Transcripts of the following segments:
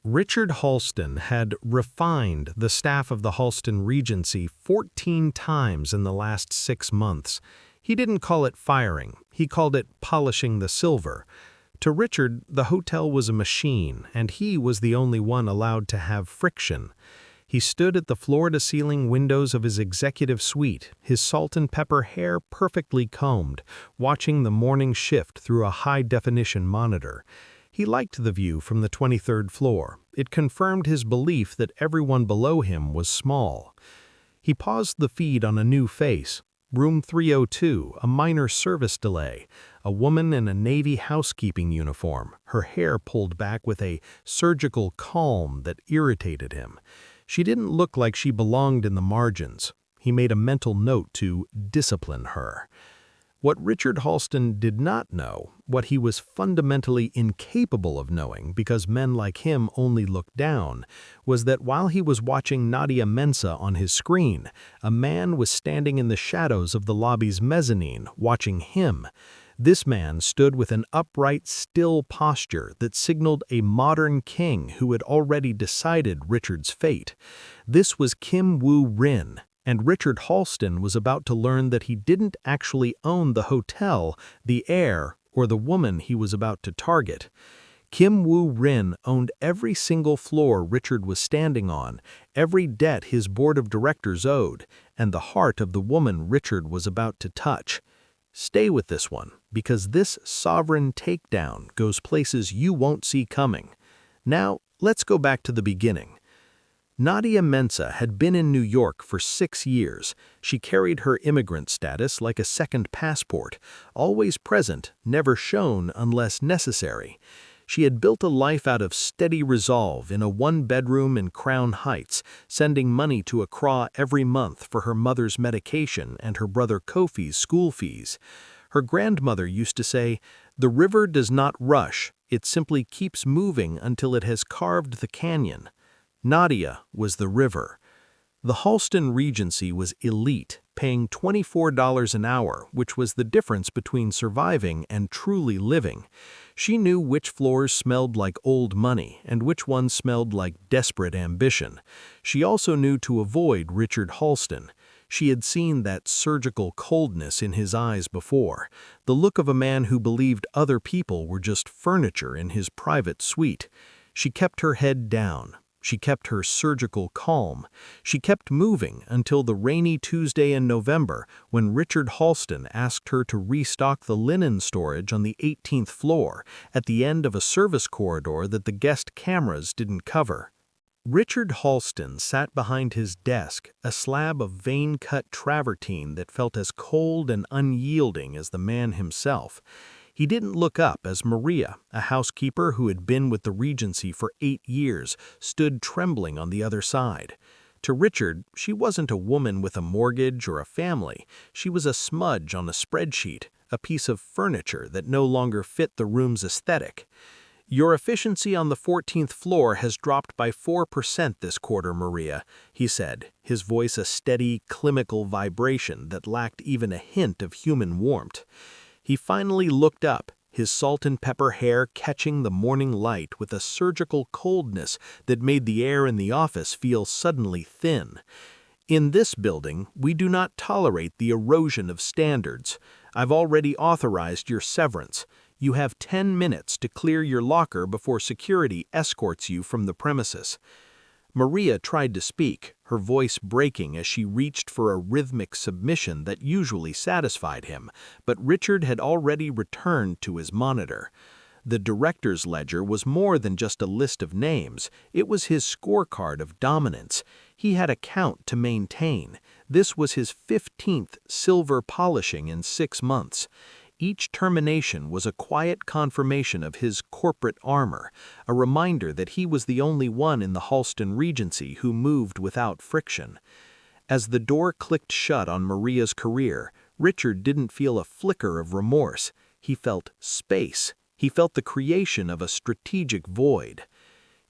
Richard Halston had refined the staff of the Halston Regency 14 times in the last 6 months. He didn't call it firing, he called it polishing the silver. To Richard, the hotel was a machine, and he was the only one allowed to have friction. He stood at the floor-to-ceiling windows of his executive suite, his salt and pepper hair perfectly combed, watching the morning shift through a high-definition monitor. He liked the view from the 23rd floor. It confirmed his belief that everyone below him was small. He paused the feed on a new face. Room 302, a minor service delay. A woman in a Navy housekeeping uniform, her hair pulled back with a surgical calm that irritated him. She didn't look like she belonged in the margins. He made a mental note to discipline her. What Richard Halston did not know, what he was fundamentally incapable of knowing because men like him only looked down, was that while he was watching Nadia Mensah on his screen, a man was standing in the shadows of the lobby's mezzanine, watching him. This man stood with an upright, still posture that signaled a modern king who had already decided Richard's fate. This was Kim Woo-rin. And Richard Halston was about to learn that he didn't actually own the hotel, the heir, or the woman he was about to target. Kim Woo-rin owned every single floor Richard was standing on, every debt his board of directors owed, and the heart of the woman Richard was about to touch. Stay with this one, because this sovereign takedown goes places you won't see coming. Now, let's go back to the beginning. Nadia Mensah had been in New York for 6 years. She carried her immigrant status like a second passport, always present, never shown unless necessary. She had built a life out of steady resolve in a one-bedroom in Crown Heights, sending money to Accra every month for her mother's medication and her brother Kofi's school fees. Her grandmother used to say, "The river does not rush, it simply keeps moving until it has carved the canyon." Nadia was the river. The Halston Regency was elite, paying $24 an hour, which was the difference between surviving and truly living. She knew which floors smelled like old money and which ones smelled like desperate ambition. She also knew to avoid Richard Halston. She had seen that surgical coldness in his eyes before, the look of a man who believed other people were just furniture in his private suite. She kept her head down. She kept her surgical calm. She kept moving until the rainy Tuesday in November when Richard Halston asked her to restock the linen storage on the 18th floor at the end of a service corridor that the guest cameras didn't cover. Richard Halston sat behind his desk, a slab of vein-cut travertine that felt as cold and unyielding as the man himself. He didn't look up as Maria, a housekeeper who had been with the Regency for 8 years, stood trembling on the other side. To Richard, she wasn't a woman with a mortgage or a family. She was a smudge on a spreadsheet, a piece of furniture that no longer fit the room's aesthetic. "Your efficiency on the 14th floor has dropped by 4% this quarter, Maria," he said, his voice a steady, clinical vibration that lacked even a hint of human warmth. He finally looked up, his salt and pepper hair catching the morning light with a surgical coldness that made the air in the office feel suddenly thin. "In this building, we do not tolerate the erosion of standards. I've already authorized your severance. You have 10 minutes to clear your locker before security escorts you from the premises." Maria tried to speak, her voice breaking as she reached for a rhythmic submission that usually satisfied him, but Richard had already returned to his monitor. The director's ledger was more than just a list of names. It was his scorecard of dominance. He had a count to maintain. This was his 15th silver polishing in 6 months. Each termination was a quiet confirmation of his corporate armor, a reminder that he was the only one in the Halston Regency who moved without friction. As the door clicked shut on Maria's career, Richard didn't feel a flicker of remorse. He felt space. He felt the creation of a strategic void.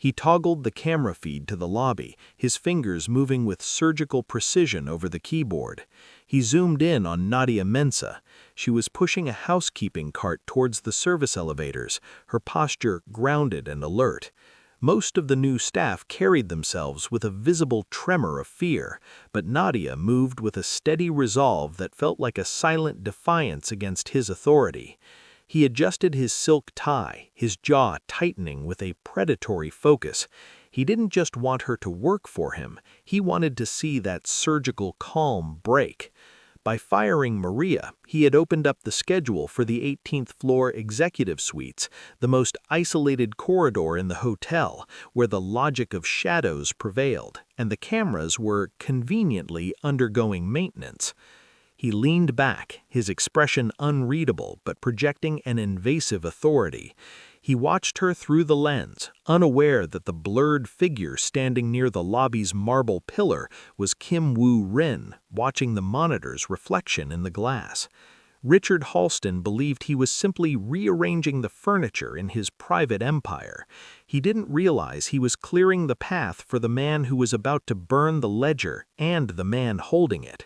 He toggled the camera feed to the lobby, his fingers moving with surgical precision over the keyboard. He zoomed in on Nadia Mensah. She was pushing a housekeeping cart towards the service elevators, her posture grounded and alert. Most of the new staff carried themselves with a visible tremor of fear, but Nadia moved with a steady resolve that felt like a silent defiance against his authority. He adjusted his silk tie, his jaw tightening with a predatory focus. He didn't just want her to work for him, he wanted to see that surgical calm break. By firing Maria, he had opened up the schedule for the 18th floor executive suites, the most isolated corridor in the hotel, where the logic of shadows prevailed, and the cameras were conveniently undergoing maintenance. He leaned back, his expression unreadable but projecting an invasive authority. He watched her through the lens, unaware that the blurred figure standing near the lobby's marble pillar was Kim Woo-rin, watching the monitor's reflection in the glass. Richard Halston believed he was simply rearranging the furniture in his private empire. He didn't realize he was clearing the path for the man who was about to burn the ledger and the man holding it.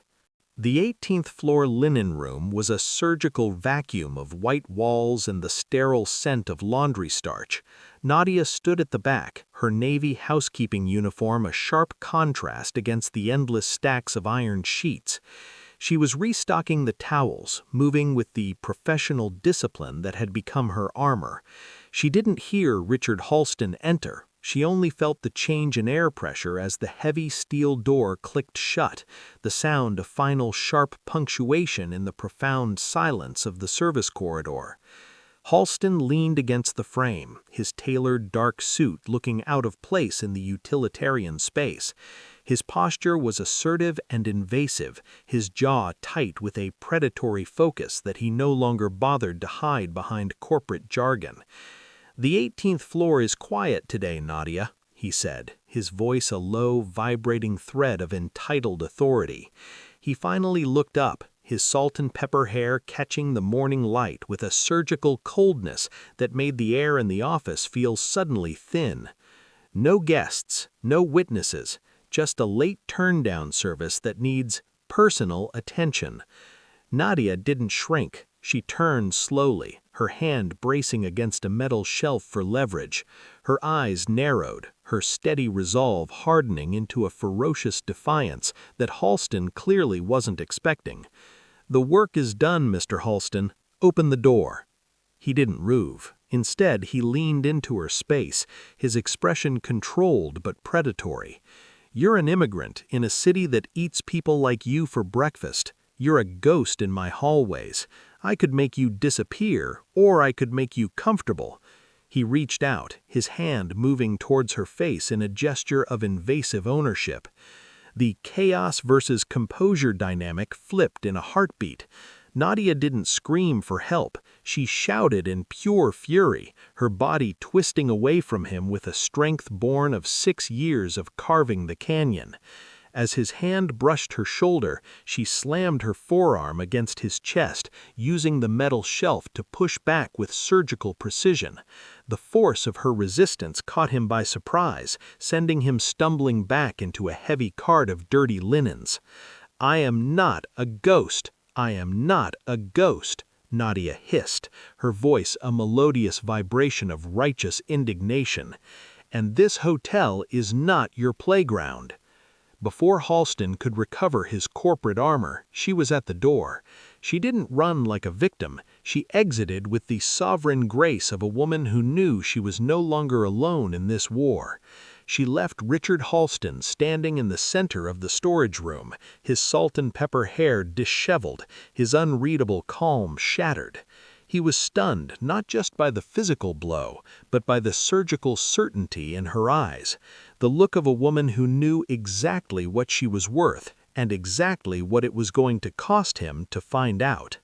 The 18th floor linen room was a surgical vacuum of white walls and the sterile scent of laundry starch. Nadia stood at the back, her navy housekeeping uniform a sharp contrast against the endless stacks of iron sheets. She was restocking the towels, moving with the professional discipline that had become her armor. She didn't hear Richard Halston enter. She only felt the change in air pressure as the heavy steel door clicked shut, the sound of final sharp punctuation in the profound silence of the service corridor. Halston leaned against the frame, his tailored dark suit looking out of place in the utilitarian space. His posture was assertive and invasive, his jaw tight with a predatory focus that he no longer bothered to hide behind corporate jargon. "The 18th floor is quiet today, Nadia," he said, his voice a low, vibrating thread of entitled authority. He finally looked up, his salt and pepper hair catching the morning light with a surgical coldness that made the air in the office feel suddenly thin. "No guests, no witnesses, just a late turn-down service that needs personal attention." Nadia didn't shrink. She turned slowly, her hand bracing against a metal shelf for leverage. Her eyes narrowed, her steady resolve hardening into a ferocious defiance that Halston clearly wasn't expecting. "The work is done, Mr. Halston. Open the door." He didn't move. Instead, he leaned into her space, his expression controlled but predatory. "You're an immigrant in a city that eats people like you for breakfast. You're a ghost in my hallways. I could make you disappear, or I could make you comfortable." He reached out, his hand moving towards her face in a gesture of invasive ownership. The chaos versus composure dynamic flipped in a heartbeat. Nadia didn't scream for help. She shouted in pure fury, her body twisting away from him with a strength born of 6 years of carving the canyon. As his hand brushed her shoulder, she slammed her forearm against his chest, using the metal shelf to push back with surgical precision. The force of her resistance caught him by surprise, sending him stumbling back into a heavy cart of dirty linens. "I am not a ghost! I am not a ghost!" Nadia hissed, her voice a melodious vibration of righteous indignation. "And this hotel is not your playground." Before Halston could recover his corporate armor, she was at the door. She didn't run like a victim. She exited with the sovereign grace of a woman who knew she was no longer alone in this war. She left Richard Halston standing in the center of the storage room, his salt and pepper hair disheveled, his unreadable calm shattered. He was stunned not just by the physical blow, but by the surgical certainty in her eyes, the look of a woman who knew exactly what she was worth and exactly what it was going to cost him to find out.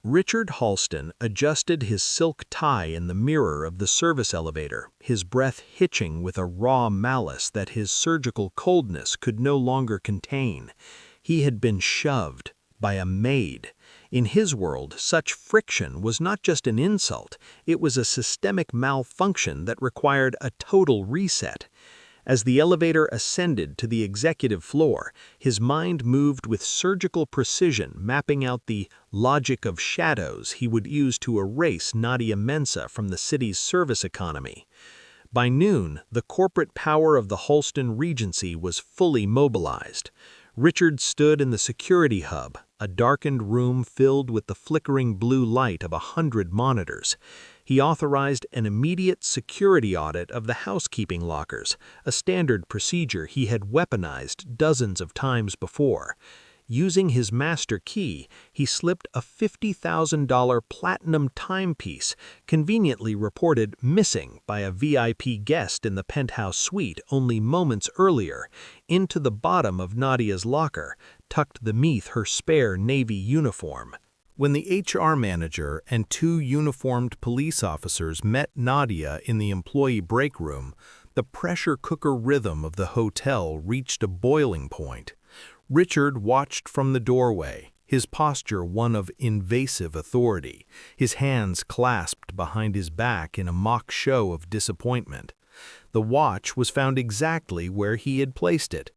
Richard Halston adjusted his silk tie in the mirror of the service elevator, his breath hitching with a raw malice that his surgical coldness could no longer contain. He had been shoved by a maid. In his world, such friction was not just an insult, it was a systemic malfunction that required a total reset. As the elevator ascended to the executive floor, his mind moved with surgical precision, mapping out the logic of shadows he would use to erase Nadia Mensah from the city's service economy. By noon, the corporate power of the Halston Regency was fully mobilized. Richard stood in the security hub, a darkened room filled with the flickering blue light of 100 monitors. He authorized an immediate security audit of the housekeeping lockers, a standard procedure he had weaponized dozens of times before. Using his master key, he slipped a $50,000 platinum timepiece, conveniently reported missing by a VIP guest in the penthouse suite only moments earlier, into the bottom of Nadia's locker, tucked beneath her spare Navy uniform. When the HR manager and two uniformed police officers met Nadia in the employee break room, the pressure cooker rhythm of the hotel reached a boiling point. Richard watched from the doorway, his posture one of invasive authority, his hands clasped behind his back in a mock show of disappointment. The watch was found exactly where he had placed it.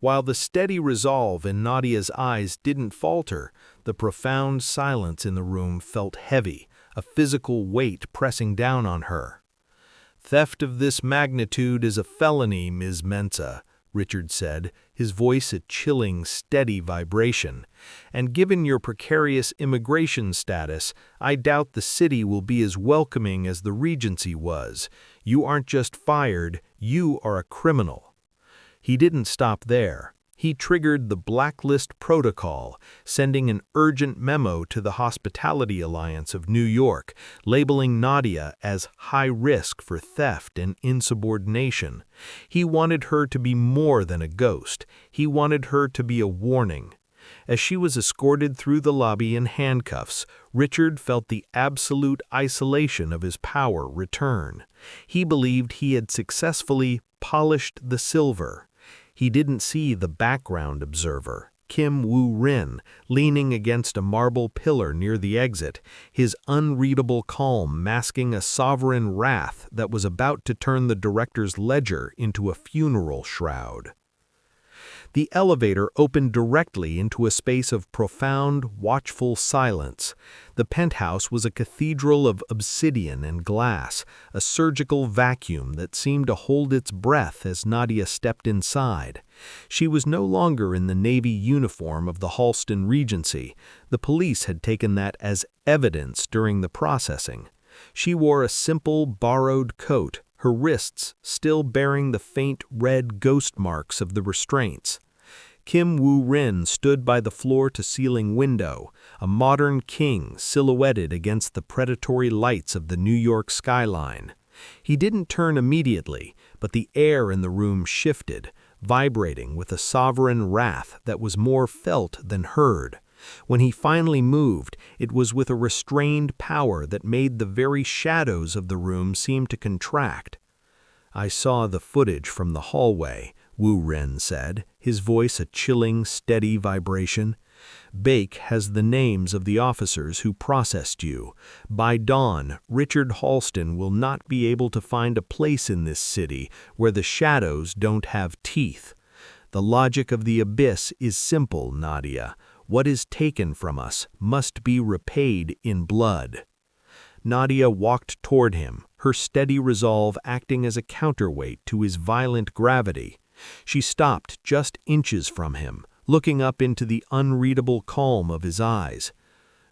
While the steady resolve in Nadia's eyes didn't falter, the profound silence in the room felt heavy, a physical weight pressing down on her. "Theft of this magnitude is a felony, Ms. Mensah," Richard said, his voice a chilling, steady vibration. "And given your precarious immigration status, I doubt the city will be as welcoming as the Regency was. You aren't just fired, you are a criminal." He didn't stop there. He triggered the blacklist protocol, sending an urgent memo to the Hospitality Alliance of New York, labeling Nadia as high risk for theft and insubordination. He wanted her to be more than a ghost. He wanted her to be a warning. As she was escorted through the lobby in handcuffs, Richard felt the absolute isolation of his power return. He believed he had successfully polished the silver. He didn't see the background observer, Kim Woo-rin, leaning against a marble pillar near the exit, his unreadable calm masking a sovereign wrath that was about to turn the director's ledger into a funeral shroud. The elevator opened directly into a space of profound, watchful silence. The penthouse was a cathedral of obsidian and glass, a surgical vacuum that seemed to hold its breath as Nadia stepped inside. She was no longer in the Navy uniform of the Halston Regency. The police had taken that as evidence during the processing. She wore a simple, borrowed coat, her wrists still bearing the faint red ghost marks of the restraints. Kim Woo-rin stood by the floor-to-ceiling window, a modern king silhouetted against the predatory lights of the New York skyline. He didn't turn immediately, but the air in the room shifted, vibrating with a sovereign wrath that was more felt than heard. When he finally moved, it was with a restrained power that made the very shadows of the room seem to contract. "I saw the footage from the hallway," Woo-rin said, his voice a chilling, steady vibration. "Bake has the names of the officers who processed you. By dawn, Richard Halston will not be able to find a place in this city where the shadows don't have teeth. The logic of the abyss is simple, Nadia. What is taken from us must be repaid in blood." Nadia walked toward him, her steady resolve acting as a counterweight to his violent gravity. She stopped just inches from him, looking up into the unreadable calm of his eyes.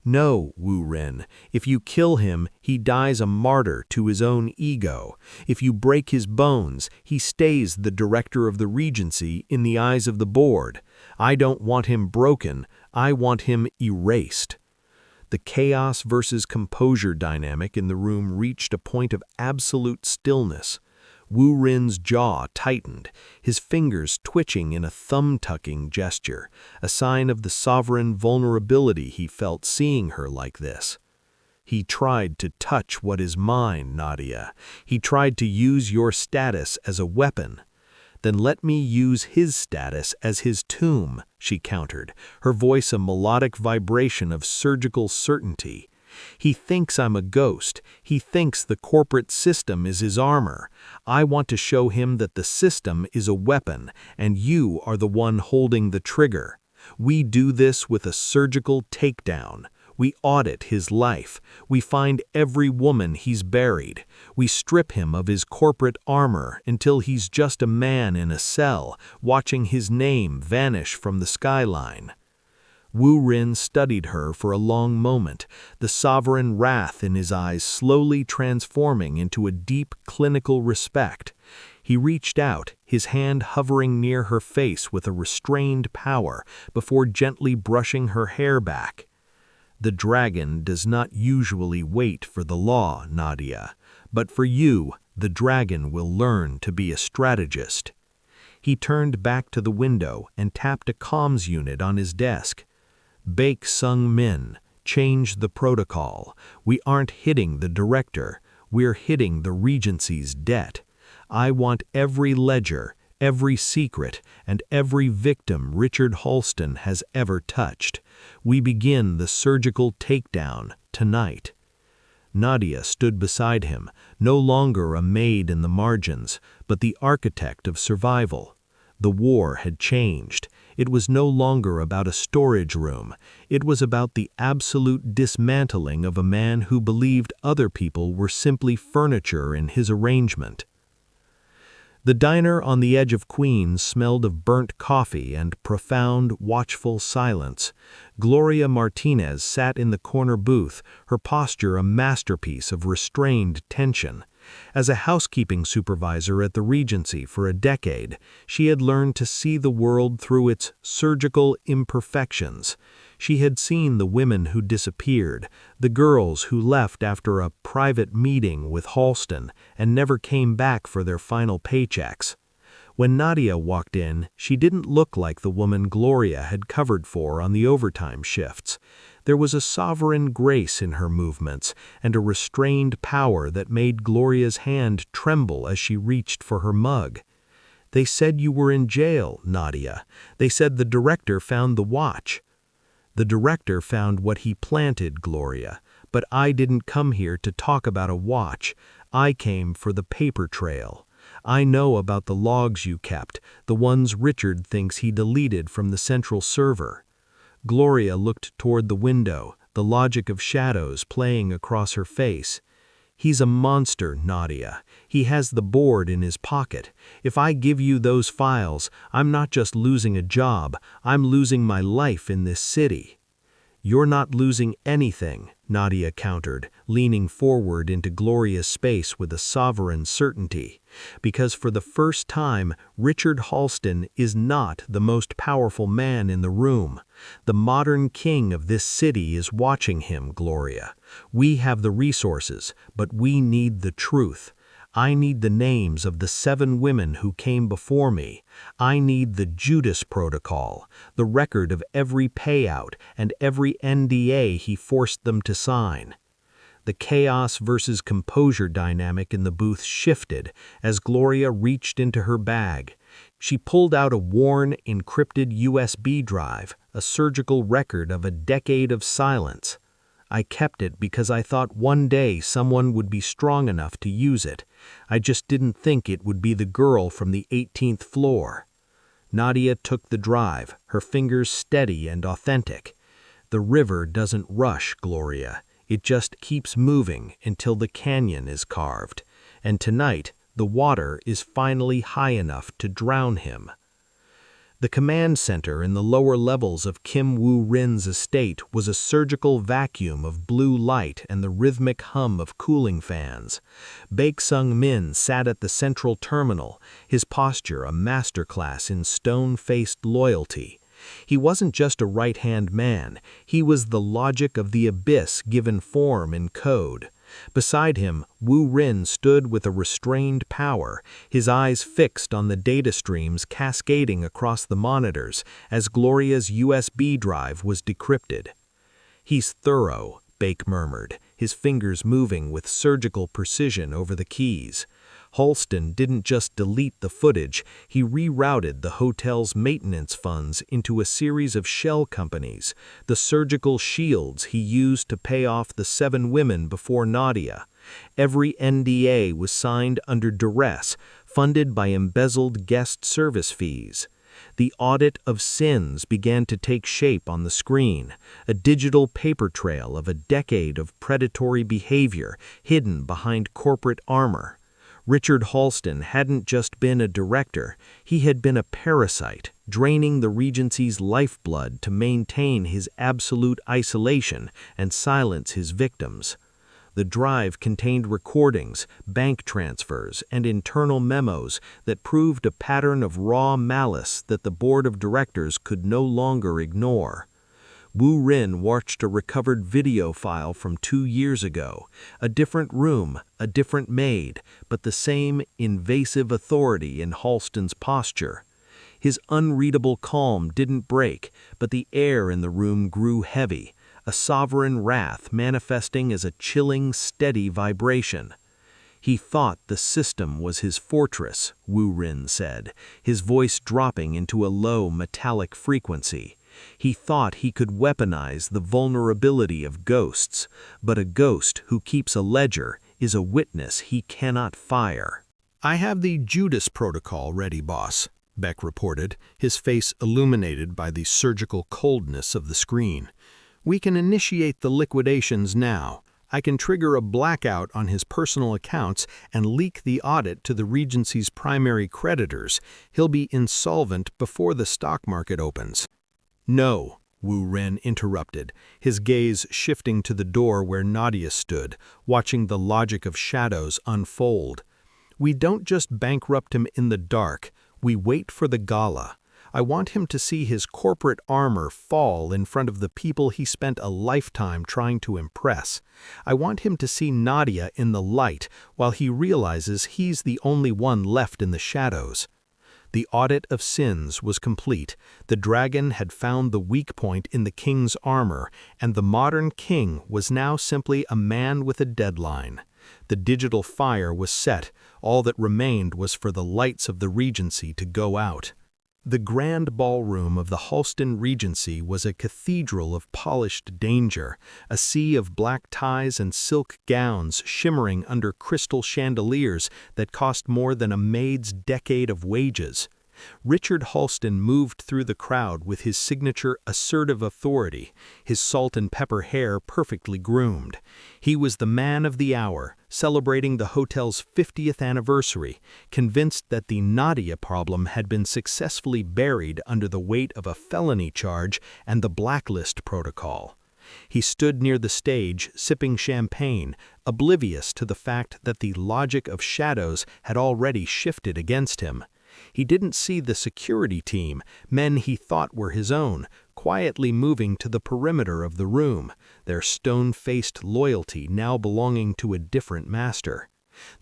"No, Woo-rin, if you kill him, he dies a martyr to his own ego. If you break his bones, he stays the director of the Regency in the eyes of the board. I don't want him broken, I want him erased." The chaos versus composure dynamic in the room reached a point of absolute stillness. Woo-rin's jaw tightened, his fingers twitching in a thumb-tucking gesture, a sign of the sovereign vulnerability he felt seeing her like this. "He tried to touch what is mine, Nadia. He tried to use your status as a weapon." "Then let me use his status as his tomb," she countered, her voice a melodic vibration of surgical certainty. "He thinks I'm a ghost. He thinks the corporate system is his armor. I want to show him that the system is a weapon, and you are the one holding the trigger. We do this with a surgical takedown. We audit his life. We find every woman he's buried. We strip him of his corporate armor until he's just a man in a cell, watching his name vanish from the skyline. Woo Rin studied her for a long moment, the sovereign wrath in his eyes slowly transforming into a deep clinical respect. He reached out, his hand hovering near her face with a restrained power before gently brushing her hair back. The dragon does not usually wait for the law, Nadia, but for you, the dragon will learn to be a strategist. He turned back to the window and tapped a comms unit on his desk. Baek Sung-min, change the protocol. We aren't hitting the director, we're hitting the Regency's debt. I want every ledger, every secret, and every victim Richard Halston has ever touched. We begin the surgical takedown tonight. Nadia stood beside him, no longer a maid in the margins, but the architect of survival. The war had changed. It was no longer about a storage room. It was about the absolute dismantling of a man who believed other people were simply furniture in his arrangement. The diner on the edge of Queens smelled of burnt coffee and profound, watchful silence. Gloria Martinez sat in the corner booth, her posture a masterpiece of restrained tension. As a housekeeping supervisor at the Regency for a decade, she had learned to see the world through its surgical imperfections. She had seen the women who disappeared, the girls who left after a private meeting with Halston and never came back for their final paychecks. When Nadia walked in, she didn't look like the woman Gloria had covered for on the overtime shifts. There was a sovereign grace in her movements and a restrained power that made Gloria's hand tremble as she reached for her mug. "They said you were in jail, Nadia. They said the director found the watch." "The director found what he planted, Gloria, but I didn't come here to talk about a watch. I came for the paper trail. I know about the logs you kept, the ones Richard thinks he deleted from the central server." Gloria looked toward the window, the logic of shadows playing across her face. "He's a monster, Nadia. He has the board in his pocket. If I give you those files, I'm not just losing a job, I'm losing my life in this city." "You're not losing anything," Nadia countered, leaning forward into Gloria's space with a sovereign certainty. "Because for the first time, Richard Halston is not the most powerful man in the room. The modern king of this city is watching him, Gloria. We have the resources, but we need the truth. I need the names of the 7 women who came before me. I need the Judas Protocol, the record of every payout and every NDA he forced them to sign." The chaos versus composure dynamic in the booth shifted as Gloria reached into her bag. She pulled out a worn, encrypted USB drive, a surgical record of a decade of silence. "I kept it because I thought one day someone would be strong enough to use it. I just didn't think it would be the girl from the 18th floor." Nadia took the drive, her fingers steady and authentic. "The river doesn't rush, Gloria. It just keeps moving until the canyon is carved. And tonight, the water is finally high enough to drown him." The command center in the lower levels of Kim Woo-rin's estate was a surgical vacuum of blue light and the rhythmic hum of cooling fans. Baek Sung-min sat at the central terminal, his posture a masterclass in stone-faced loyalty. He wasn't just a right-hand man, he was the logic of the abyss given form in code. Beside him, Woo Rin stood with a restrained power, his eyes fixed on the data streams cascading across the monitors as Gloria's USB drive was decrypted. "He's thorough," Baek murmured, his fingers moving with surgical precision over the keys. Halston didn't just delete the footage, he rerouted the hotel's maintenance funds into a series of shell companies, the surgical shields he used to pay off the 7 women before Nadia. Every NDA was signed under duress, funded by embezzled guest service fees. The audit of sins began to take shape on the screen, a digital paper trail of a decade of predatory behavior hidden behind corporate armor. Richard Halston hadn't just been a director, he had been a parasite, draining the Regency's lifeblood to maintain his absolute isolation and silence his victims. The drive contained recordings, bank transfers, and internal memos that proved a pattern of raw malice that the board of directors could no longer ignore. Woo Rin watched a recovered video file from 2 years ago, a different room, a different maid, but the same invasive authority in Halston's posture. His unreadable calm didn't break, but the air in the room grew heavy, a sovereign wrath manifesting as a chilling, steady vibration. He thought the system was his fortress, Woo Rin said, his voice dropping into a low, metallic frequency. He thought he could weaponize the vulnerability of ghosts, but a ghost who keeps a ledger is a witness he cannot fire. "I have the Judas protocol ready, boss," Beck reported, his face illuminated by the surgical coldness of the screen. "We can initiate the liquidations now. I can trigger a blackout on his personal accounts and leak the audit to the Regency's primary creditors. He'll be insolvent before the stock market opens." "No," Woo Rin interrupted, his gaze shifting to the door where Nadia stood, watching the logic of shadows unfold. "We don't just bankrupt him in the dark, we wait for the gala. I want him to see his corporate armor fall in front of the people he spent a lifetime trying to impress. I want him to see Nadia in the light while he realizes he's the only one left in the shadows." The audit of sins was complete. The dragon had found the weak point in the king's armor, and the modern king was now simply a man with a deadline. The digital fire was set. All that remained was for the lights of the Regency to go out. The grand ballroom of the Halston Regency was a cathedral of polished danger, a sea of black ties and silk gowns shimmering under crystal chandeliers that cost more than a maid's decade of wages. Richard Halston moved through the crowd with his signature assertive authority, his salt and pepper hair perfectly groomed. He was the man of the hour, celebrating the hotel's 50th anniversary, convinced that the Nadia problem had been successfully buried under the weight of a felony charge and the blacklist protocol. He stood near the stage, sipping champagne, oblivious to the fact that the logic of shadows had already shifted against him. He didn't see the security team, men he thought were his own, quietly moving to the perimeter of the room, their stone-faced loyalty now belonging to a different master.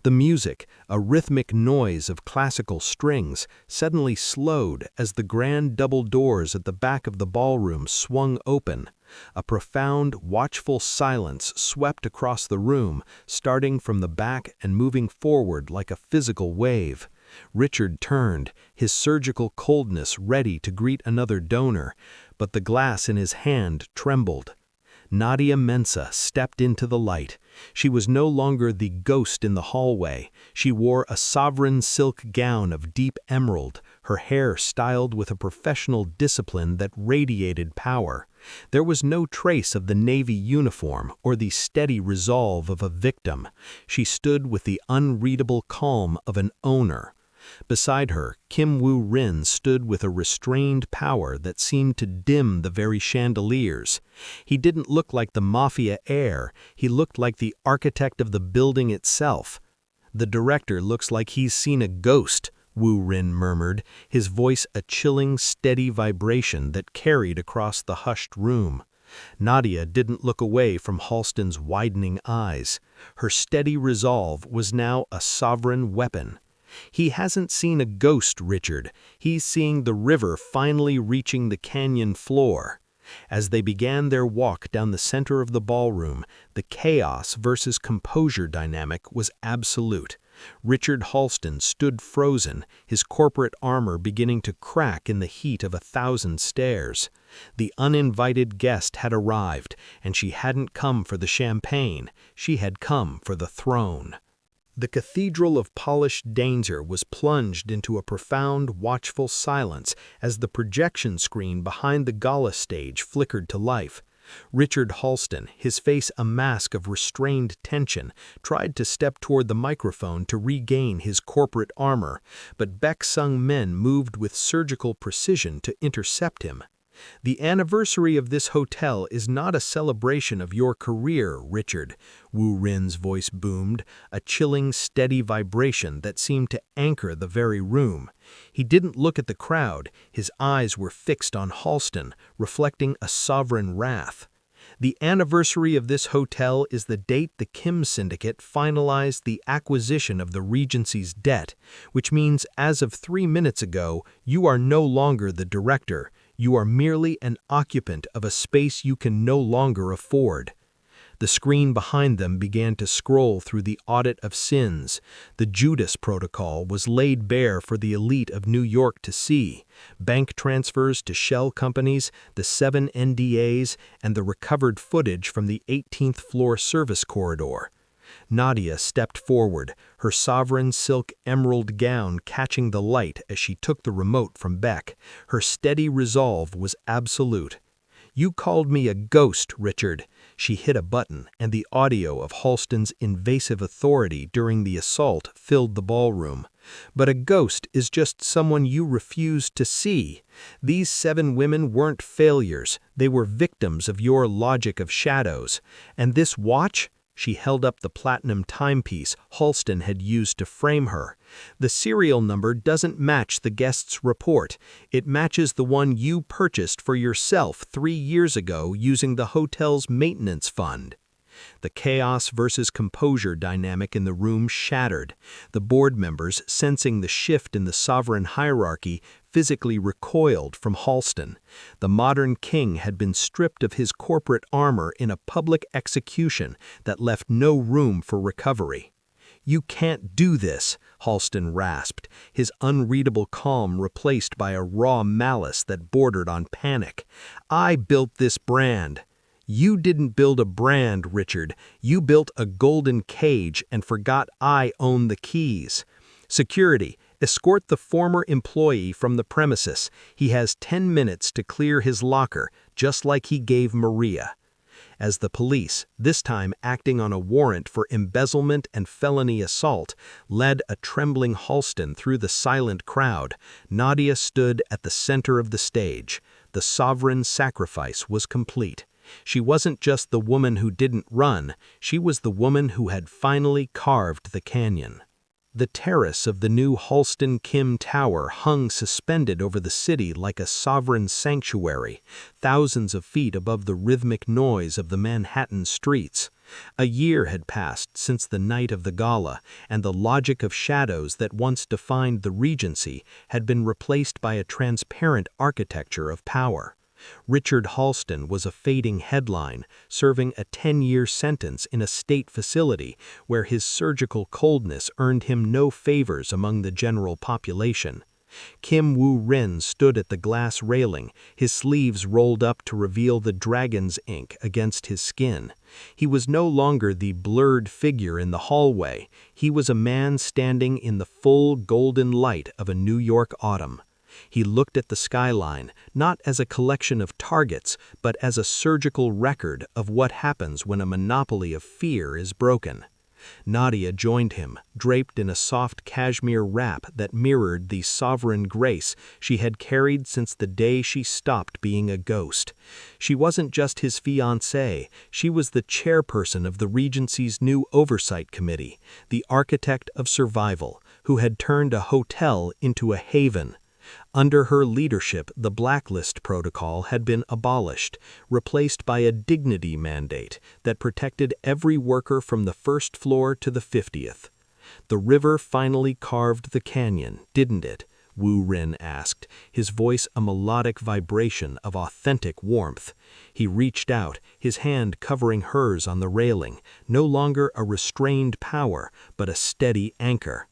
The music, a rhythmic noise of classical strings, suddenly slowed as the grand double doors at the back of the ballroom swung open. A profound, watchful silence swept across the room, starting from the back and moving forward like a physical wave. Richard turned, his surgical coldness ready to greet another donor, but the glass in his hand trembled. Nadia Mensah stepped into the light. She was no longer the ghost in the hallway. She wore a sovereign silk gown of deep emerald, her hair styled with a professional discipline that radiated power. There was no trace of the Navy uniform or the steady resolve of a victim. She stood with the unreadable calm of an owner. Beside her, Kim Woo Rin stood with a restrained power that seemed to dim the very chandeliers. He didn't look like the mafia heir, he looked like the architect of the building itself. "The director looks like he's seen a ghost," Woo Rin murmured, his voice a chilling, steady vibration that carried across the hushed room. Nadia didn't look away from Halston's widening eyes. Her steady resolve was now a sovereign weapon. "He hasn't seen a ghost, Richard. He's seeing the river finally reaching the canyon floor." As they began their walk down the center of the ballroom, the chaos versus composure dynamic was absolute. Richard Halston stood frozen, his corporate armor beginning to crack in the heat of 1,000 stares. The uninvited guest had arrived, and she hadn't come for the champagne, she had come for the throne. The cathedral of polished danger was plunged into a profound, watchful silence as the projection screen behind the gala stage flickered to life. Richard Halston, his face a mask of restrained tension, tried to step toward the microphone to regain his corporate armor, but Baeksung men moved with surgical precision to intercept him. "The anniversary of this hotel is not a celebration of your career, Richard," Woo Rin's voice boomed, a chilling, steady vibration that seemed to anchor the very room. He didn't look at the crowd, his eyes were fixed on Halston, reflecting a sovereign wrath. "The anniversary of this hotel is the date the Kim Syndicate finalized the acquisition of the Regency's debt, which means as of 3 minutes ago, you are no longer the director. You are merely an occupant of a space you can no longer afford." The screen behind them began to scroll through the audit of sins. The Judas Protocol was laid bare for the elite of New York to see. Bank transfers to shell companies, the 7 NDAs, and the recovered footage from the 18th floor service corridor. Nadia stepped forward, her sovereign silk emerald gown catching the light as she took the remote from Beck. Her steady resolve was absolute. "You called me a ghost, Richard." She hit a button, and the audio of Halston's invasive authority during the assault filled the ballroom. "But a ghost is just someone you refused to see. These 7 women weren't failures, they were victims of your logic of shadows. And this watch?" She held up the platinum timepiece Halston had used to frame her. "The serial number doesn't match the guest's report. It matches the one you purchased for yourself 3 years ago using the hotel's maintenance fund." The chaos versus composure dynamic in the room shattered. The board members, sensing the shift in the sovereign hierarchy, physically recoiled from Halston. The modern king had been stripped of his corporate armor in a public execution that left no room for recovery. "You can't do this," Halston rasped, his unreadable calm replaced by a raw malice that bordered on panic. "I built this brand." "You didn't build a brand, Richard. You built a golden cage and forgot I own the keys. Security, escort the former employee from the premises. He has 10 minutes to clear his locker, just like he gave Maria." As the police, this time acting on a warrant for embezzlement and felony assault, led a trembling Halston through the silent crowd, Nadia stood at the center of the stage. The sovereign sacrifice was complete. She wasn't just the woman who didn't run, she was the woman who had finally carved the canyon. The terrace of the new Halston Kim Tower hung suspended over the city like a sovereign sanctuary, thousands of feet above the rhythmic noise of the Manhattan streets. A year had passed since the night of the gala, and the logic of shadows that once defined the Regency had been replaced by a transparent architecture of power. Richard Halston was a fading headline, serving a 10-year sentence in a state facility where his surgical coldness earned him no favors among the general population. Kim Woo Rin stood at the glass railing, his sleeves rolled up to reveal the dragon's ink against his skin. He was no longer the blurred figure in the hallway, he was a man standing in the full golden light of a New York autumn. He looked at the skyline, not as a collection of targets, but as a surgical record of what happens when a monopoly of fear is broken. Nadia joined him, draped in a soft cashmere wrap that mirrored the sovereign grace she had carried since the day she stopped being a ghost. She wasn't just his fiancée, she was the chairperson of the Regency's new oversight committee, the architect of survival, who had turned a hotel into a haven. Under her leadership, the blacklist protocol had been abolished, replaced by a dignity mandate that protected every worker from the first floor to the 50th. The river finally carved the canyon, didn't it? Woo Rin asked, his voice a melodic vibration of authentic warmth. He reached out, his hand covering hers on the railing, no longer a restrained power, but a steady anchor.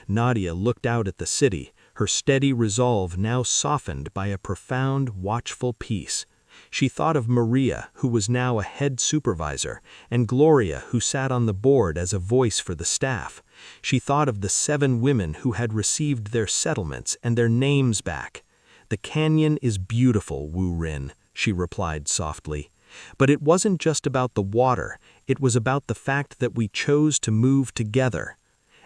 Nadia looked out at the city, her steady resolve now softened by a profound, watchful peace. She thought of Maria, who was now a head supervisor, and Gloria, who sat on the board as a voice for the staff. She thought of the 7 women who had received their settlements and their names back. "The canyon is beautiful, Wu Rin," she replied softly. "But it wasn't just about the water, it was about the fact that we chose to move together."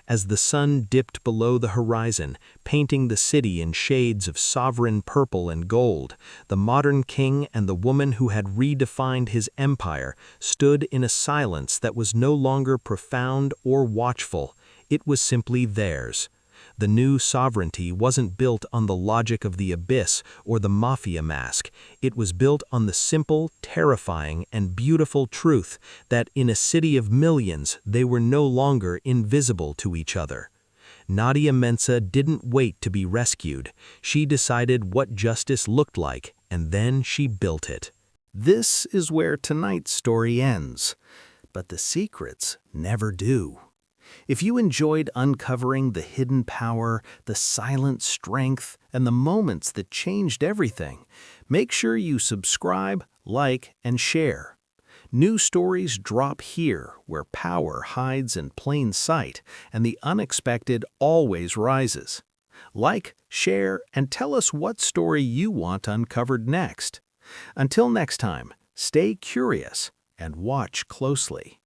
As the sun dipped below the horizon, painting the city in shades of sovereign purple and gold, the modern king and the woman who had redefined his empire stood in a silence that was no longer profound or watchful. It was simply theirs. The new sovereignty wasn't built on the logic of the abyss or the mafia mask. It was built on the simple, terrifying, and beautiful truth that in a city of millions, they were no longer invisible to each other. Nadia Mensah didn't wait to be rescued. She decided what justice looked like, and then she built it. This is where tonight's story ends, but the secrets never do. If you enjoyed uncovering the hidden power, the silent strength, and the moments that changed everything, make sure you subscribe, like, and share. New stories drop here, where power hides in plain sight, and the unexpected always rises. Like, share, and tell us what story you want uncovered next. Until next time, stay curious and watch closely.